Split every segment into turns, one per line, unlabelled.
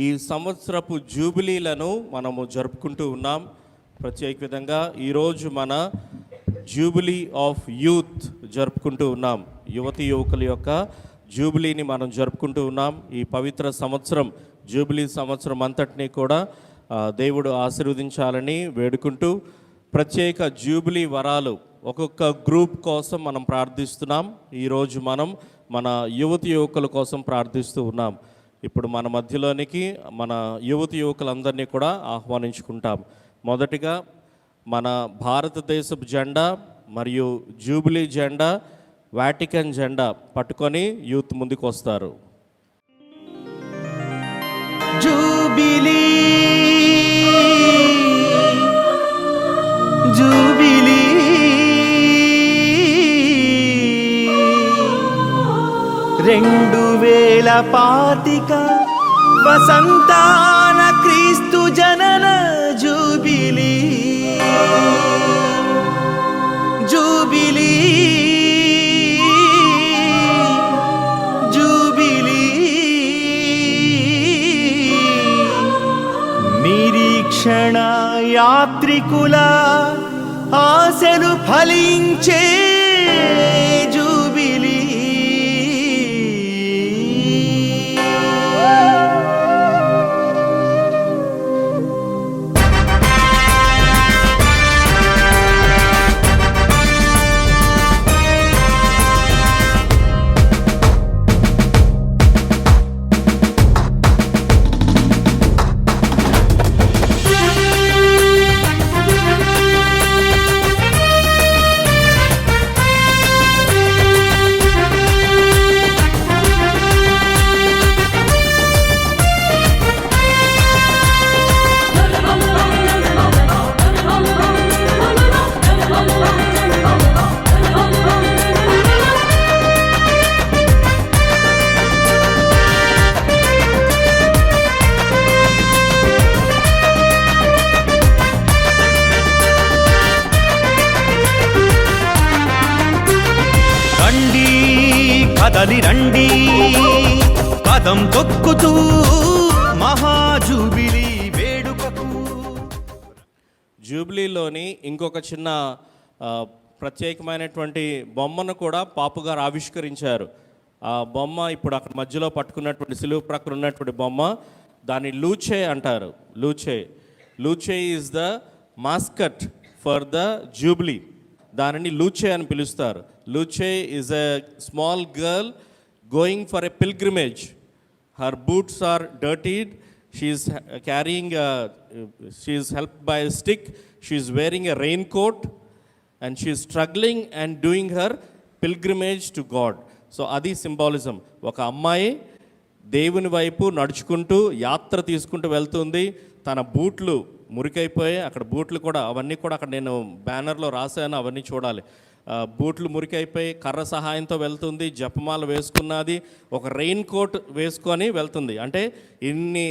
ఈ సంవత్సరపు జూబిలీలను మనము జరుపుకుంటూ ఉన్నాం. ప్రత్యేక విధంగా ఈరోజు మన జూబిలీ ఆఫ్ యూత్ జరుపుకుంటూ ఉన్నాం. యువతి యువకుల యొక్క జూబిలీని మనం జరుపుకుంటూ ఉన్నాం. ఈ పవిత్ర సంవత్సరం జూబిలీ సంవత్సరం అంతటినీ కూడా దేవుడు ఆశీర్వదించాలని వేడుకుంటూ ప్రత్యేక జూబిలీ వరాలు ఒక్కొక్క గ్రూప్ కోసం మనం ప్రార్థిస్తున్నాం. ఈరోజు మనం మన యువతి యువకుల కోసం ప్రార్థిస్తూ ఉన్నాం. ఇప్పుడు మన మధ్యలోనికి మన యువతి యువకులందరినీ కూడా ఆహ్వానించుకుంటాం. మొదటిగా మన భారతదేశపు జెండా మరియు జూబిలీ జెండా, వాటికన్ జెండా పట్టుకొని యూత్ ముందుకు వస్తారు.
జూబిలీ జూబిలీ 2025 వసంతాన క్రీస్తు జనన జూబిలీ జూబిలీ జూబిలీ నిరీక్షణ యాత్రికుల ఆశలు ఫలించే జూబిలీ కదలి రండి కదం తొక్కుతూ మహాజూబిలీ వేడుకకు.
జూబిలీలోని ఇంకొక చిన్న ప్రత్యేకమైనటువంటి బొమ్మను కూడా పాపు గారు ఆవిష్కరించారు. ఆ బొమ్మ ఇప్పుడు అక్కడ మధ్యలో పట్టుకున్నటువంటి సిలువ ప్రక్కన ఉన్నటువంటి బొమ్మ, దాన్ని లూచే అంటారు. Luce is the mascot for the jubilee. దానిని లూచే అని పిలుస్తారు. Luce is a small girl going for a pilgrimage. Her boots are dirtied. She is carrying she is helped by a stick. She is wearing a raincoat and she is struggling and doing her pilgrimage to God. So అది symbolism. ఒక అమ్మాయి దేవుని వైపు నడుచుకుంటూ యాత్ర తీసుకుంటూ వెళ్తుంది. తన బూట్లు మురికైపోయి, అక్కడ బూట్లు కూడా అవన్నీ కూడా అక్కడ నేను బ్యానర్లో రాశాను, అవన్నీ చూడాలి. బూట్లు మురికైపోయి కర్ర సహాయంతో వెళ్తుంది, జపమాల వేసుకున్నది, ఒక రెయిన్ కోట్ వేసుకొని వెళ్తుంది. అంటే ఇన్ని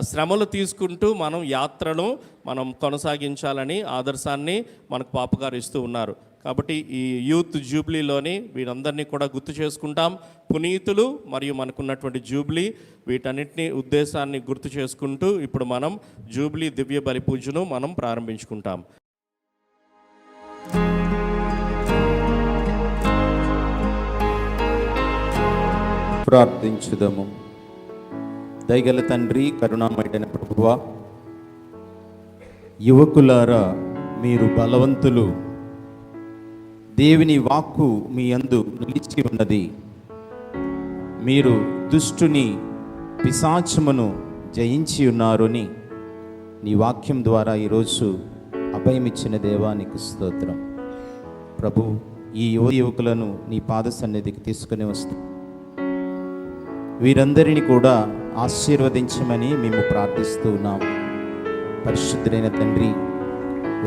శ్రమలు తీసుకుంటూ మనం యాత్రను మనం కొనసాగించాలని ఆదర్శాన్ని మనకు పాపగారు ఇస్తూ ఉన్నారు. కాబట్టి ఈ యూత్ జూబిలీలోని వీరందరినీ కూడా గుర్తు చేసుకుంటాం. పునీతులు మరియు మనకున్నటువంటి జూబిలీ, వీటన్నిటిని ఉద్దేశాన్ని గుర్తు చేసుకుంటూ ఇప్పుడు మనం జూబిలీ దివ్య బలి పూజను మనం ప్రారంభించుకుంటాం.
ప్రార్థించుదము. దయగల తండ్రి, కరుణామయుడైన ప్రభువా, యువకులారా మీరు బలవంతులు, దేవుని వాక్కు మీ యందు నిలిచి ఉన్నది. మీరు దుష్టుని పిశాచమును జయించి ఉన్నారు అని నీ వాక్యం ద్వారా ఈరోజు అభయమిచ్చిన దేవానికి స్తోత్రం. ప్రభు, ఈ యువకులను నీ పాద సన్నిధికి తీసుకుని వస్తాం. వీరందరినీ కూడా ఆశీర్వదించమని మేము ప్రార్థిస్తూ ఉన్నాం. పరిశుద్ధుడైన తండ్రి,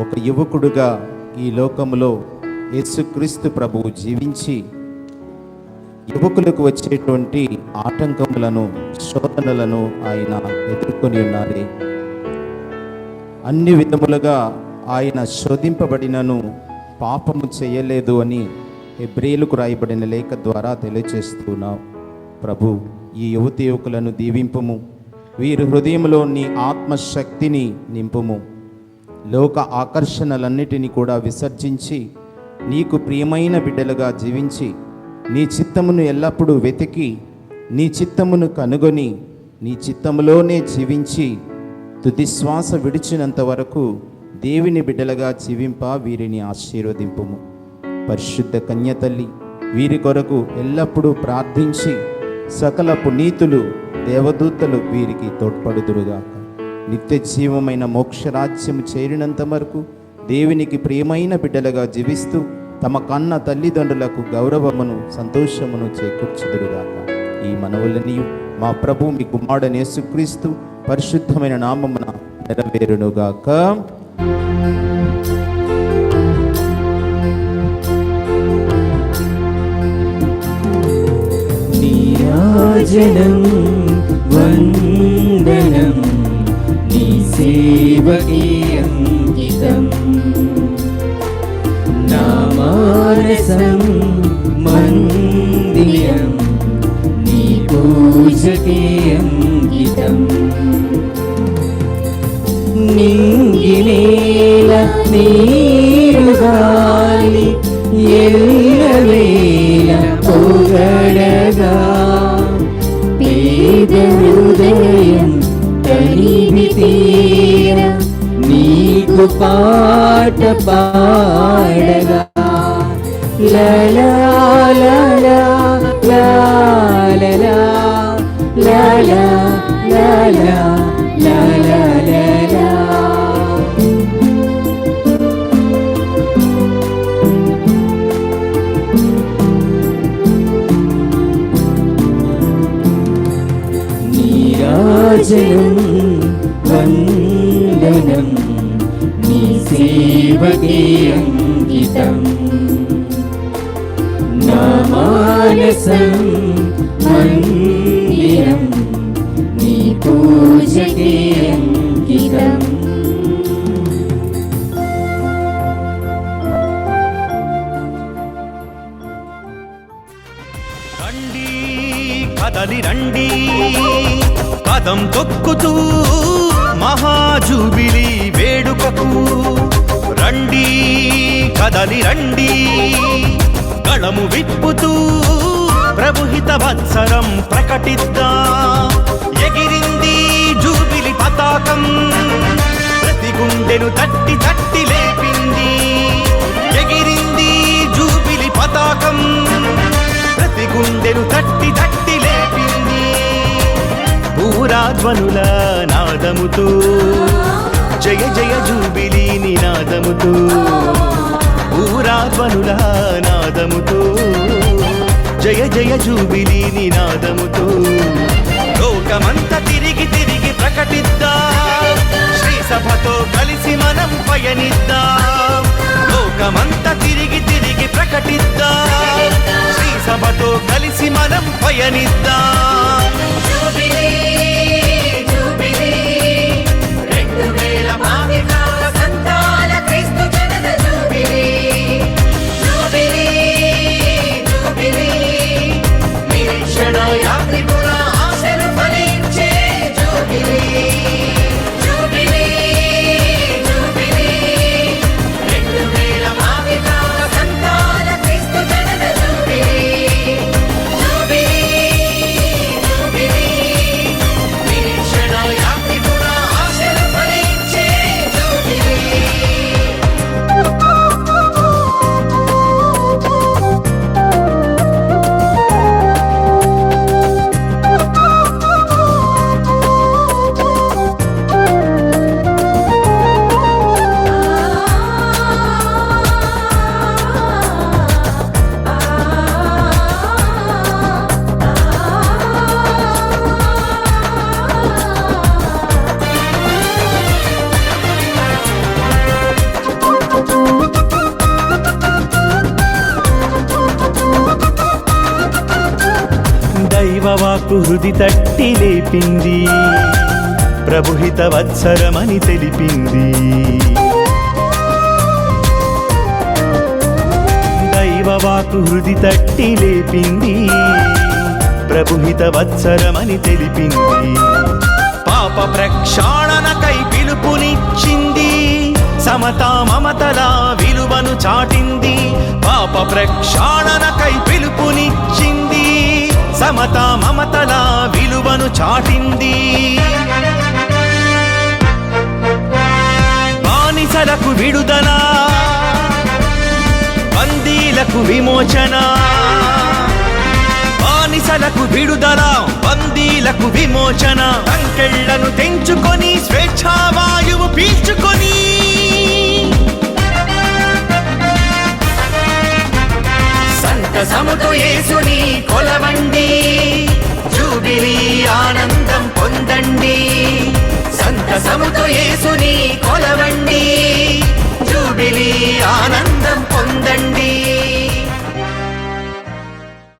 ఒక యువకుడుగా ఈ లోకములో యేసుక్రీస్తు ప్రభువు జీవించి యువకులకు వచ్చేటువంటి ఆటంకములను, శోధనలను ఆయన ఎదుర్కొని ఉన్నారే. అన్ని విధములుగా ఆయన శోధింపబడినను పాపము చేయలేదు అని హెబ్రీయులకు రాయబడిన లేఖ ద్వారా తెలియజేస్తున్నావు. ప్రభు, ఈ యువతి యువకులను దీవింపము. వీరి హృదయంలో నీ ఆత్మశక్తిని నింపుము. లోక ఆకర్షణలన్నిటినీ కూడా విసర్జించి నీకు ప్రియమైన బిడ్డలుగా జీవించి నీ చిత్తమును ఎల్లప్పుడూ వెతికి నీ చిత్తమును కనుగొని నీ చిత్తములోనే జీవించి తుది శ్వాస విడిచినంత వరకు దేవుని బిడ్డలుగా జీవింప వీరిని ఆశీర్వదింపుము. పరిశుద్ధ కన్యతల్లి వీరి కొరకు ఎల్లప్పుడూ ప్రార్థించి సకల పునీతులు దేవదూతలు వీరికి తోడ్పడుదురుగాక. నిత్య జీవమైన మోక్షరాజ్యము చేరినంత వరకు దేవునికి ప్రియమైన బిడ్డలుగా జీవిస్తూ తమ కన్న తల్లిదండ్రులకు గౌరవమును సంతోషమును చేకూర్చుదురుగాక. ఈ మనవులనియు మా ప్రభు మీ కుమారుడైన యేసుక్రీస్తు పరిశుద్ధమైన నామమున నెరవేరునుగాక.
నీరాజనం వందనం నీ సేవకే అంకితం. నా మానసం మందిరం నీ పూజకే అంకితం. నింగినేల నీరు గాలి ఎల్లవేళ పొగడగా పేద హృదయం తనివి తీర నీకు పాట పాడగా లలా లలా లలా లలా లలా లలా లలా. నీరాజనం వందనం నీ సేవకే అంకితం. నా మానసం మందిరం నీ పూజకే అంకితం.
రండి కదలి రండి పదం తొక్కుతూ మహాజూబిలీ వేడుకకు రండి కదలి రండి గళము విప్పుతూ ప్రభుహిత వత్సరం ప్రకటిద్దాం. ఎగిరింది జూబిలి పతాకం ప్రతి గుండెను తట్టి తట్టి లేపింది. ఎగిరింది జూబిలి పతాకం ప్రతి గుండెను తట్టి తట్టి లేపింది. ఊరాధ్వనుల నాదముతో జయ జయ జూబిలీ నినాదముతో ఊరాధ్వనుల నాదముతో జయ జయ జూబిలీ నినాదముతో లోకమంత తిరిగి తిరిగి ప్రకటిద్దాం. శ్రీ సభతో కలిసి మనం పయనిద్దాం. లోకమంత తిరిగి తిరిగి ప్రకటిద్దాం. శ్రీ సభతో కలిసి మనం పయనిద్దాం. దైవవాక్కు హృది తట్టి లేపింది. ప్రభుహిత వత్సరమని తెలిపింది. దైవవాక్కు హృది తట్టి లేపింది. ప్రభుహిత వత్సరమని తెలిపింది. పాప ప్రక్షాళనకై పిలుపునిచ్చింది, సమతా మమతల విలువను చాటింది. పాప ప్రక్షాళనకై పిలుపునిచ్చింది, సమతా మమతల విలువను చాటింది. బానిసలకు విడుదల, బందీలకు విమోచన. బానిసలకు విడుదల, బందీలకు విమోచన. సంకెళ్లను తెంచుకొని స్వేచ్ఛావాయువు పీల్చుకొని సంతసముతో యేసుని కొలవండి, జూబిలీ ఆనందం పొందండి. సంతసముతో యేసుని కొలవండి,